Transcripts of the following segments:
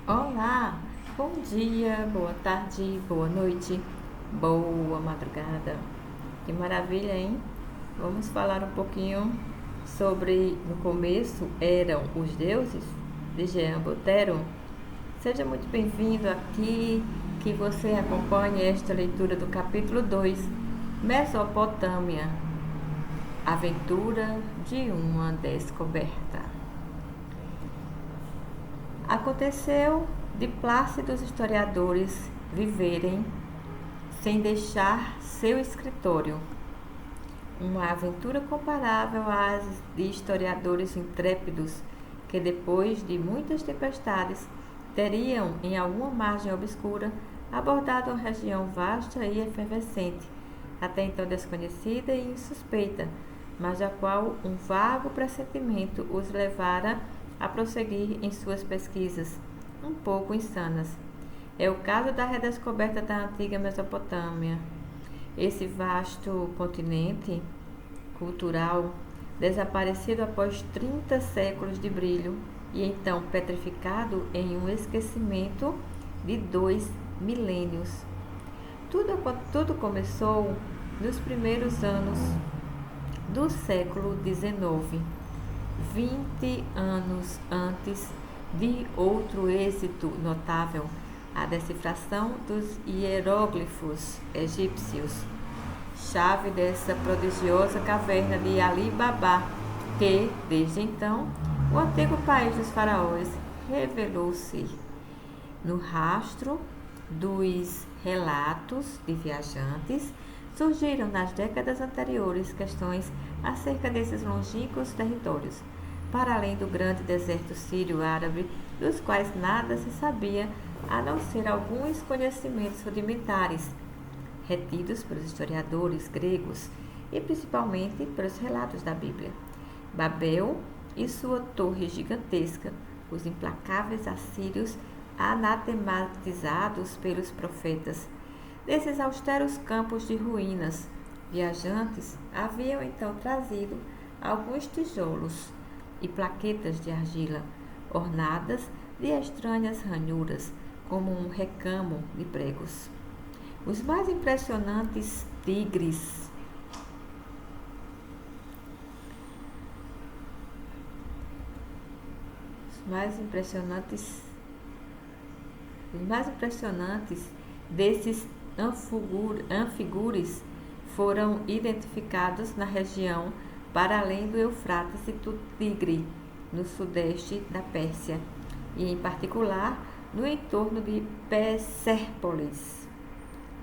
Olá, bom dia, boa tarde, boa noite, boa madrugada. Que maravilha, hein? Vamos falar um pouquinho sobre no começo eram os deuses de Jean Botero. Seja muito bem-vindo aqui, que você acompanhe esta leitura do capítulo 2, Mesopotâmia, Aventura de uma Descoberta. Aconteceu de plácidos historiadores viverem sem deixar seu escritório, uma aventura comparável às de historiadores intrépidos que, depois de muitas tempestades, teriam, em alguma margem obscura, abordado uma região vasta e efervescente, até então desconhecida e insuspeita, mas a qual um vago pressentimento os levara a prosseguir em suas pesquisas, um pouco insanas. É o caso da redescoberta da antiga Mesopotâmia. Esse vasto continente cultural, desaparecido após 30 séculos de brilho e então petrificado em um esquecimento de 2 milênios. Tudo começou nos primeiros anos do século XIX, 20 anos antes de outro êxito notável, a decifração dos hieróglifos egípcios, chave dessa prodigiosa caverna de Ali Babá, que, desde então, o antigo país dos faraós revelou-se no rastro dos relatos de viajantes. Surgiram nas décadas anteriores questões acerca desses longínquos territórios, para além do grande deserto sírio-árabe, dos quais nada se sabia, a não ser alguns conhecimentos rudimentares, retidos pelos historiadores gregos e principalmente pelos relatos da Bíblia. Babel e sua torre gigantesca, os implacáveis assírios anatematizados pelos profetas. Desses austeros campos de ruínas, viajantes haviam então trazido alguns tijolos e plaquetas de argila, ornadas de estranhas ranhuras, como um recamo de pregos. Os mais impressionantes tigres os mais impressionantes desses anfigures foram identificados na região para além do Eufrates e do Tigre, no sudeste da Pérsia, e em particular no entorno de Pérsépolis,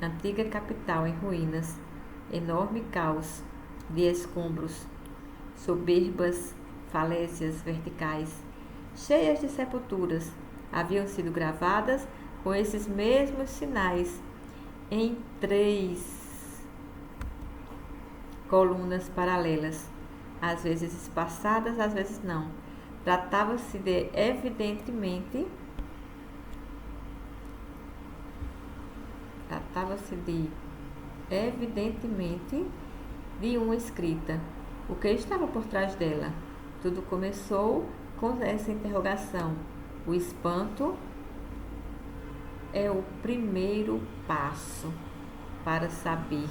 antiga capital em ruínas, enorme caos de escombros, soberbas falésias verticais, cheias de sepulturas, haviam sido gravadas com esses mesmos sinais em 3 colunas paralelas, às vezes espaçadas, às vezes não. Tratava-se evidentemente de uma escrita. O que estava por trás dela? Tudo começou com essa interrogação. O espanto é o primeiro passo para saber.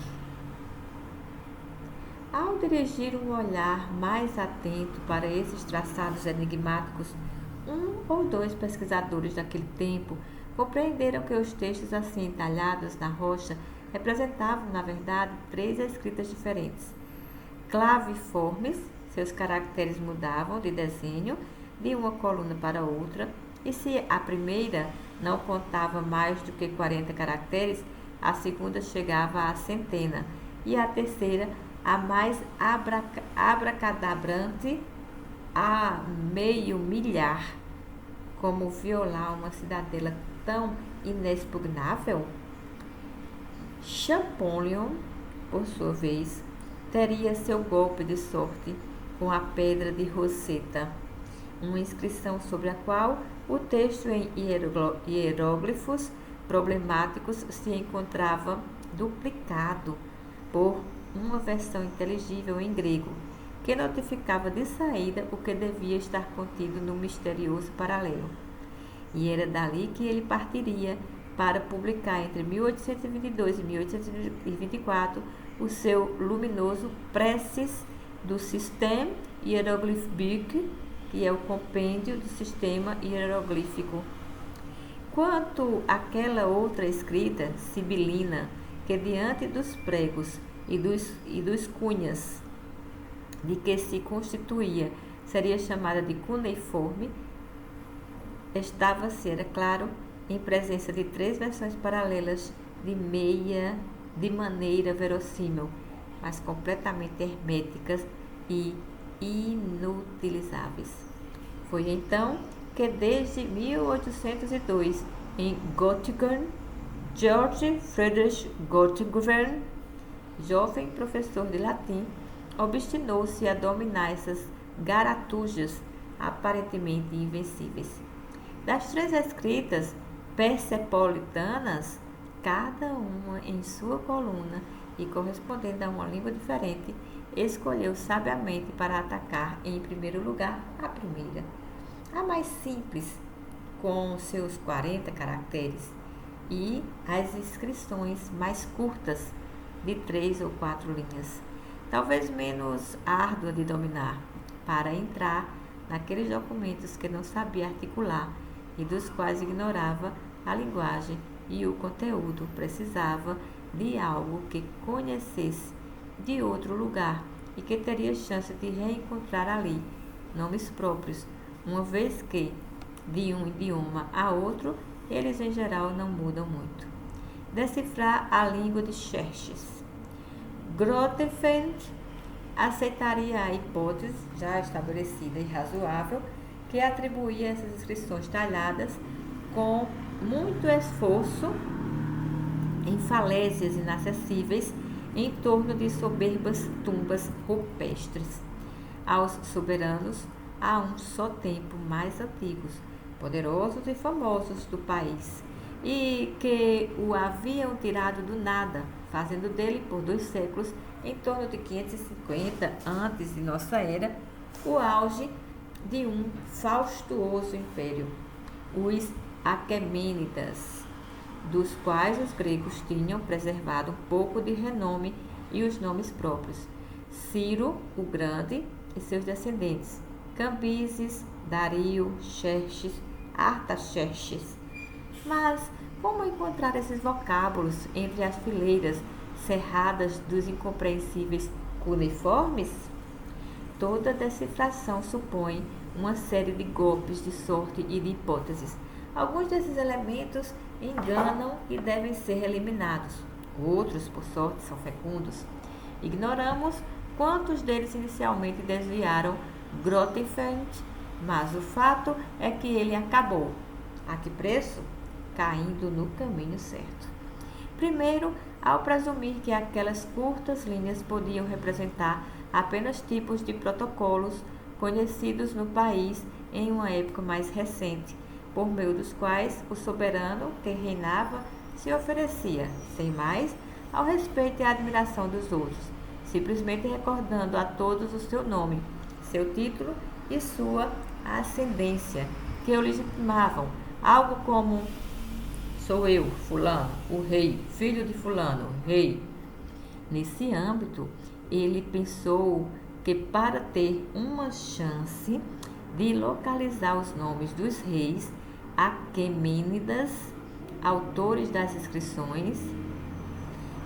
Ao dirigir um olhar mais atento para esses traçados enigmáticos, um ou dois pesquisadores daquele tempo compreenderam que os textos assim entalhados na rocha representavam, na verdade, 3 escritas diferentes. Claviformes, seus caracteres mudavam de desenho de uma coluna para outra, e se a primeira não contava mais do que 40 caracteres, a segunda chegava à centena, e a terceira, a mais abracadabrante, a meio milhar. Como violar uma cidadela tão inexpugnável? Champollion, por sua vez, teria seu golpe de sorte com a pedra de Rosetta, uma inscrição sobre a qual o texto em hieróglifos problemáticos se encontrava duplicado por uma versão inteligível em grego, que notificava de saída o que devia estar contido no misterioso paralelo. e era dali que ele partiria para publicar entre 1822 e 1824 o seu luminoso Preces do System Hieroglyphique, que é o compêndio do sistema hieroglífico. Quanto àquela outra escrita sibilina, que diante dos pregos e dos cunhas de que se constituía seria chamada de cuneiforme, estava-se, era claro, em presença de 3 versões paralelas de maneira verossímil, mas completamente herméticas e inutilizáveis. Foi então que desde 1802, em Göttingen, Georg Friedrich Göttingen, jovem professor de latim, obstinou-se a dominar essas garatujas aparentemente invencíveis. Das 3 escritas persepolitanas, cada uma em sua coluna e correspondendo a uma língua diferente, escolheu sabiamente para atacar em primeiro lugar a primeira, a mais simples, com seus 40 caracteres, e as inscrições mais curtas, de 3 ou 4 linhas, talvez menos árdua de dominar, para entrar naqueles documentos que não sabia articular e dos quais ignorava a linguagem e o conteúdo, precisava de algo que conhecesse de outro lugar e que teria chance de reencontrar ali nomes próprios, uma vez que, de um idioma a outro, eles em geral não mudam muito. Decifrar a língua de Xerxes. Grotefend aceitaria a hipótese, já estabelecida e razoável, que atribuía essas inscrições talhadas com muito esforço em falésias inacessíveis em torno de soberbas tumbas rupestres aos soberanos a um só tempo mais antigos, poderosos e famosos do país, e que o haviam tirado do nada, fazendo dele por 2 séculos, em torno de 550 antes de nossa era, o auge de um faustuoso império, os Aquemênidas, dos quais os gregos tinham preservado um pouco de renome e os nomes próprios: Ciro o Grande e seus descendentes, Cambises, Dario, Xerxes, Artaxerxes. Mas como encontrar esses vocábulos entre as fileiras cerradas dos incompreensíveis cuneiformes? Toda decifração supõe uma série de golpes de sorte e de hipóteses. Alguns desses elementos enganam e devem ser eliminados. Outros, por sorte, são fecundos. Ignoramos quantos deles inicialmente desviaram Grotefend, mas o fato é que ele acabou. A que preço? Caindo no caminho certo. Primeiro, ao presumir que aquelas curtas linhas podiam representar apenas tipos de protocolos conhecidos no país em uma época mais recente, por meio dos quais o soberano que reinava se oferecia, sem mais, ao respeito e à admiração dos outros, simplesmente recordando a todos o seu nome, seu título e sua ascendência, que o legitimavam, algo como: sou eu, fulano, o rei, filho de fulano, rei. Nesse âmbito, ele pensou que para ter uma chance de localizar os nomes dos reis Aquemênidas, autores das inscrições,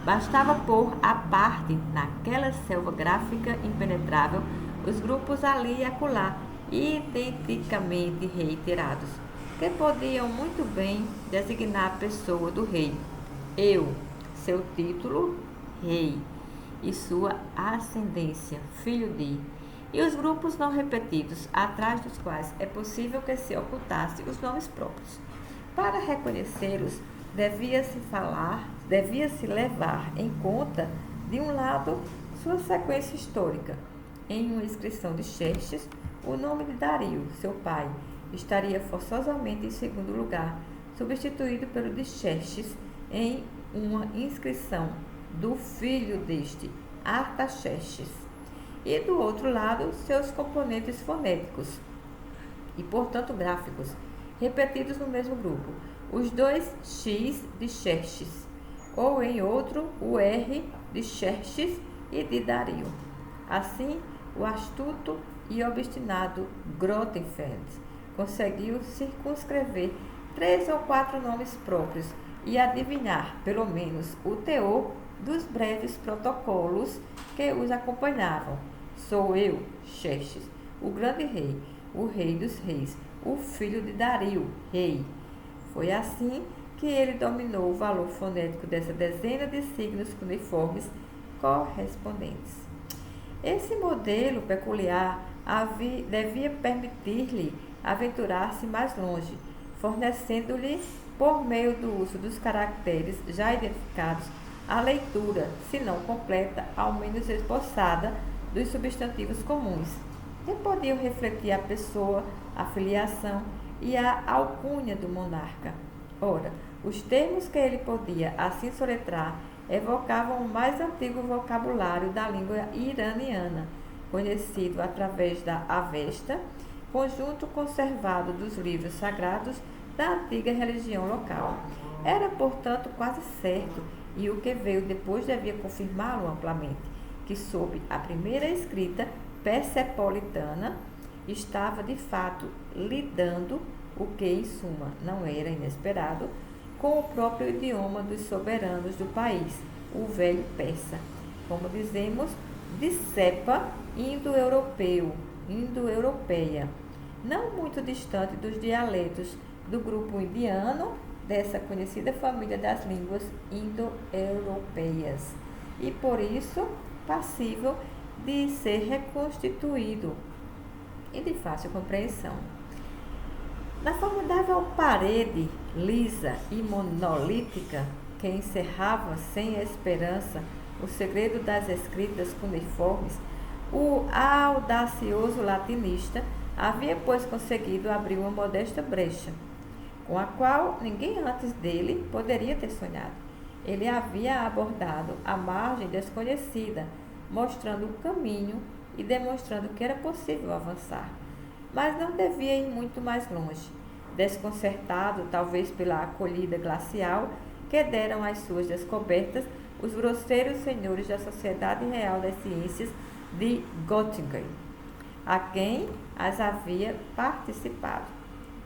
bastava pôr à parte, naquela selva gráfica impenetrável, os grupos ali e acolá, identicamente reiterados, que podiam muito bem designar a pessoa do rei. Eu, seu título, rei, e sua ascendência, filho de, e os grupos não repetidos, atrás dos quais é possível que se ocultasse os nomes próprios. Para reconhecê-los, devia-se levar em conta, de um lado, sua sequência histórica. Em uma inscrição de Xerxes, o nome de Dario, seu pai, estaria forçosamente em segundo lugar, substituído pelo de Xerxes em uma inscrição do filho deste, Artaxerxes, e do outro lado seus componentes fonéticos e, portanto, gráficos, repetidos no mesmo grupo, os dois X de Xerxes, ou em outro, o R de Xerxes e de Dario. Assim, o astuto e obstinado Grotefend conseguiu circunscrever 3 ou 4 nomes próprios e adivinhar, pelo menos, o teor dos breves protocolos que os acompanhavam. Sou eu, Xerxes, o grande rei, o rei dos reis, o filho de Dario, rei. Foi assim que ele dominou o valor fonético dessa dezena de signos cuneiformes correspondentes. Esse modelo peculiar devia permitir-lhe aventurar-se mais longe, fornecendo-lhe, por meio do uso dos caracteres já identificados, a leitura, se não completa, ao menos esboçada, dos substantivos comuns, que podiam refletir a pessoa, a filiação e a alcunha do monarca. Ora, os termos que ele podia assim soletrar evocavam o mais antigo vocabulário da língua iraniana, conhecido através da Avesta, conjunto conservado dos livros sagrados da antiga religião local. Era, portanto, quase certo, e o que veio depois devia confirmá-lo amplamente, que sob a primeira escrita persepolitana estava de fato lidando, o que em suma não era inesperado, com o próprio idioma dos soberanos do país, o velho persa, como dizemos, de cepa indo-europeia, não muito distante dos dialetos do grupo indiano, dessa conhecida família das línguas indo-europeias, e por isso passível de ser reconstituído e de fácil compreensão. Na formidável parede lisa e monolítica que encerrava sem esperança o segredo das escritas cuneiformes, o audacioso latinista havia, pois, conseguido abrir uma modesta brecha, com a qual ninguém antes dele poderia ter sonhado. Ele havia abordado a margem desconhecida, mostrando o caminho e demonstrando que era possível avançar, mas não devia ir muito mais longe, desconcertado talvez pela acolhida glacial que deram às suas descobertas os grosseiros senhores da Sociedade Real das Ciências de Göttingen, a quem as havia participado.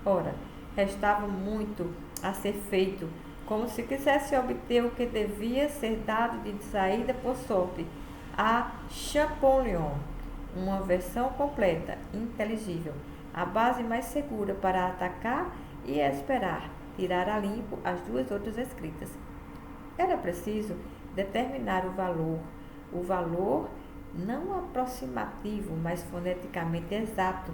Ora, restava muito a ser feito, como se quisesse obter o que devia ser dado de saída por sorte a Champollion, uma versão completa, inteligível, a base mais segura para atacar e esperar, tirar a limpo as duas outras escritas. Era preciso determinar o valor não aproximativo, mas foneticamente exato,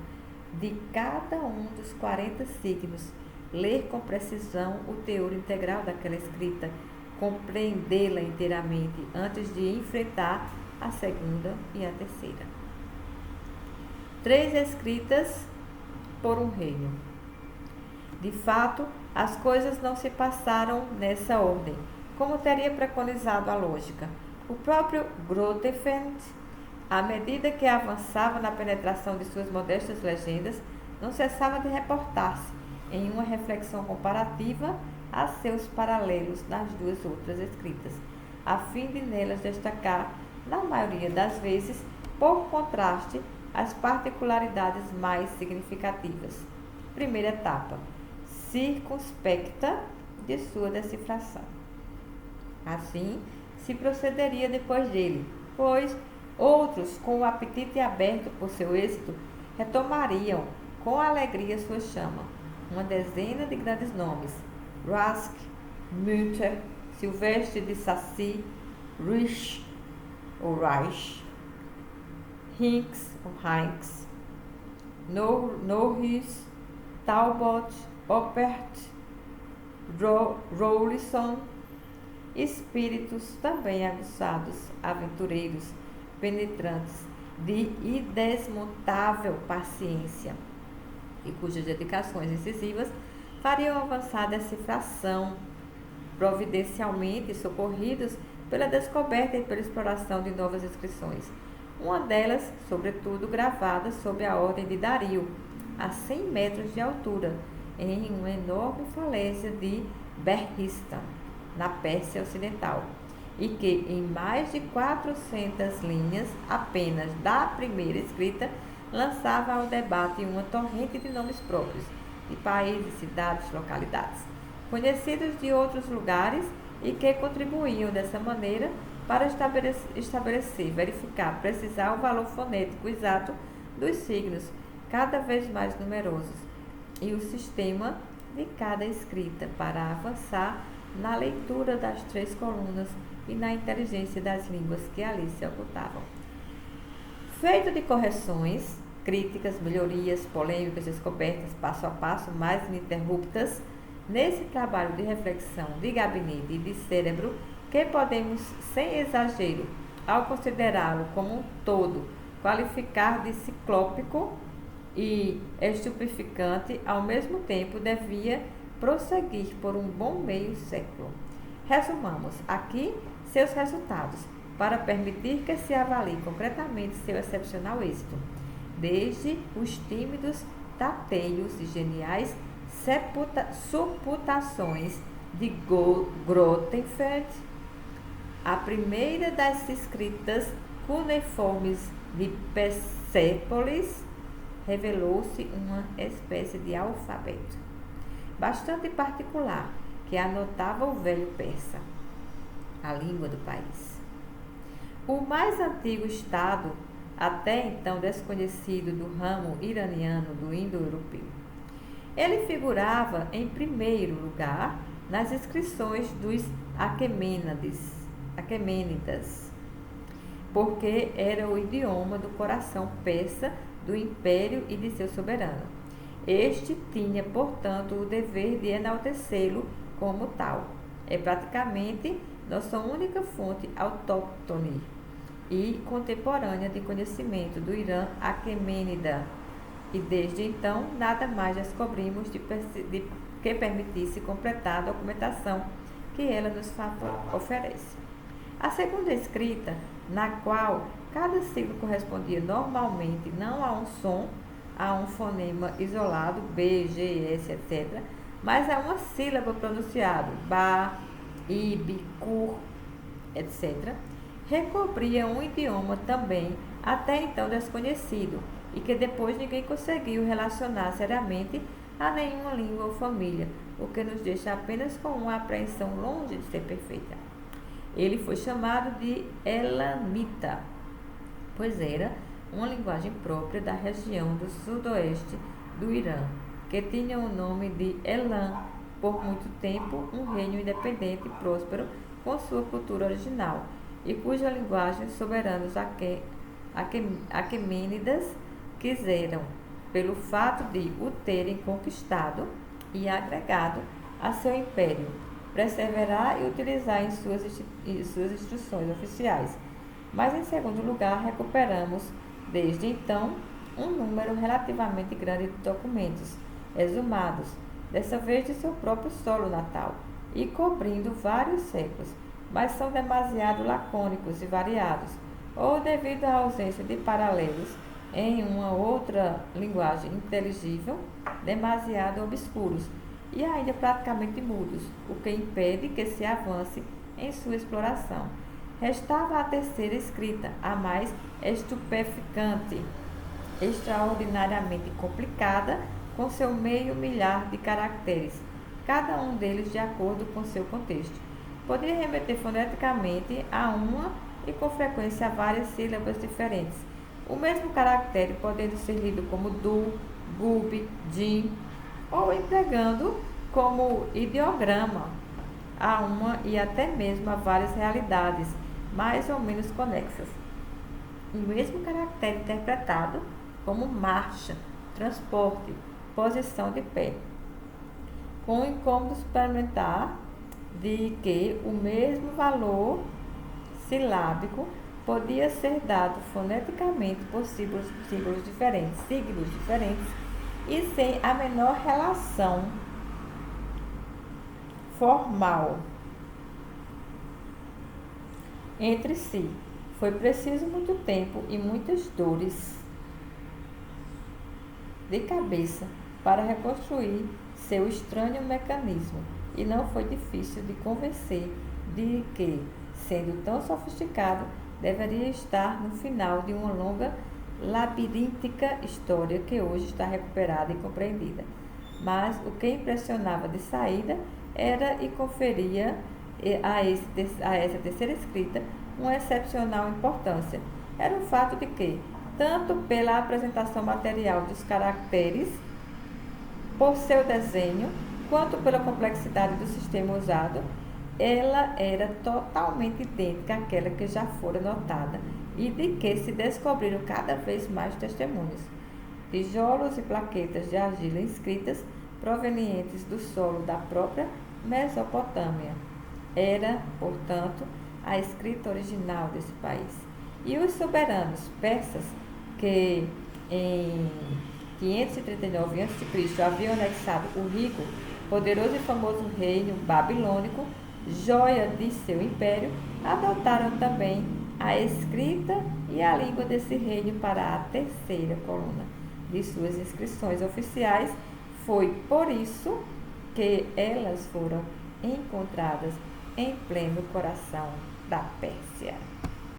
de cada um dos 40 signos, ler com precisão o teor integral daquela escrita, compreendê-la inteiramente antes de enfrentar a segunda e a terceira. 3 escritas por um reino. De fato, as coisas não se passaram nessa ordem, como teria preconizado a lógica. O próprio Grotefend, à medida que avançava na penetração de suas modestas legendas, não cessava de reportar-se em uma reflexão comparativa a seus paralelos nas duas outras escritas, a fim de nelas destacar, na maioria das vezes, por contraste, as particularidades mais significativas. Primeira etapa, circunspecta de sua decifração. Assim, se procederia depois dele, pois outros, com o apetite aberto por seu êxito, retomariam com alegria sua chama. Uma dezena de grandes nomes: Rask, Mütter, Silvestre de Sacy, Rich, ou Reich, Hinks, ou Heinz, Norris, Talbot, Oppert, Rawlinson, espíritos também aguçados, aventureiros, penetrantes, de indesmutável paciência, e cujas dedicações incisivas fariam avançar a decifração, providencialmente socorridos pela descoberta e pela exploração de novas inscrições, uma delas, sobretudo, gravada sob a ordem de Dario, a 100 metros de altura, em uma enorme falência de Berhistan, na Pérsia Ocidental, e que em mais de 400 linhas apenas da primeira escrita lançava ao debate uma torrente de nomes próprios, de países, cidades, localidades, conhecidos de outros lugares e que contribuíam dessa maneira para estabelecer, verificar, precisar o valor fonético exato dos signos, cada vez mais numerosos, e o sistema de cada escrita para avançar na leitura das 3 colunas e na inteligência das línguas que ali se ocultavam. Feito de correções, críticas, melhorias, polêmicas, descobertas, passo a passo, mais ininterruptas, nesse trabalho de reflexão de gabinete e de cérebro, que podemos, sem exagero, ao considerá-lo como um todo, qualificar de ciclópico e estupeficante, ao mesmo tempo devia prosseguir por um bom meio século. Resumamos aqui seus resultados, para permitir que se avalie concretamente seu excepcional êxito, desde os tímidos tateios e geniais suputações de Grotefeld, a primeira das escritas cuneiformes de Persépolis, revelou-se uma espécie de alfabeto bastante particular que anotava o velho persa, a língua do país. O mais antigo estado, até então desconhecido, do ramo iraniano do indo-europeu. Ele figurava em primeiro lugar nas inscrições dos Aquemênidas, porque era o idioma do coração persa do império e de seu soberano. Este tinha, portanto, o dever de enaltecê-lo como tal. É praticamente nossa única fonte autóctone e contemporânea de conhecimento do Irã aquemênida, e desde então nada mais descobrimos que permitisse completar a documentação que ela nos oferece. A segunda escrita, na qual cada signo correspondia normalmente não a um som, a um fonema isolado, B, G, S, etc., mas a uma sílaba pronunciada, ba, ib, cur, etc., recobria um idioma também até então desconhecido e que depois ninguém conseguiu relacionar seriamente a nenhuma língua ou família, o que nos deixa apenas com uma apreensão longe de ser perfeita. Ele foi chamado de elamita, pois era uma linguagem própria da região do sudoeste do Irã, que tinha o nome de Elam, por muito tempo um reino independente e próspero com sua cultura original, e cuja linguagem soberanos aquemênidas quiseram, pelo fato de o terem conquistado e agregado a seu império, perseverar e utilizar em suas instruções oficiais. Mas, em segundo lugar, recuperamos, desde então, um número relativamente grande de documentos exumados, dessa vez de seu próprio solo natal, e cobrindo vários séculos, mas são demasiado lacônicos e variados, ou devido à ausência de paralelos em uma outra linguagem inteligível, demasiado obscuros e ainda praticamente mudos, o que impede que se avance em sua exploração. Restava a terceira escrita, a mais estupeficante, extraordinariamente complicada, com seu meio milhar de caracteres, cada um deles de acordo com seu contexto. Poderia remeter foneticamente a uma e com frequência a várias sílabas diferentes, o mesmo caractere podendo ser lido como du, gub, din, ou empregando como ideograma a uma e até mesmo a várias realidades mais ou menos conexas. O mesmo caractere interpretado como marcha, transporte, posição de pé, com o incômodo suplementar de que o mesmo valor silábico podia ser dado foneticamente por signos diferentes e sem a menor relação formal entre si. Foi preciso muito tempo e muitas dores de cabeça para reconstruir seu estranho mecanismo, e não foi difícil de convencer de que, sendo tão sofisticado, deveria estar no final de uma longa, labiríntica história que hoje está recuperada e compreendida. Mas o que impressionava de saída era e conferia a essa terceira escrita uma excepcional importância. Era o fato de que, tanto pela apresentação material dos caracteres, por seu desenho, quanto pela complexidade do sistema usado, ela era totalmente idêntica àquela que já fora notada e de que se descobriram cada vez mais testemunhas. Tijolos e plaquetas de argila inscritas provenientes do solo da própria Mesopotâmia. Era, portanto, a escrita original desse país. E os soberanos persas, que em 539 a.C. haviam anexado o rico, poderoso e famoso reino babilônico, joia de seu império, adotaram também a escrita e a língua desse reino para a terceira coluna de suas inscrições oficiais. Foi por isso que elas foram encontradas em pleno coração da Pérsia.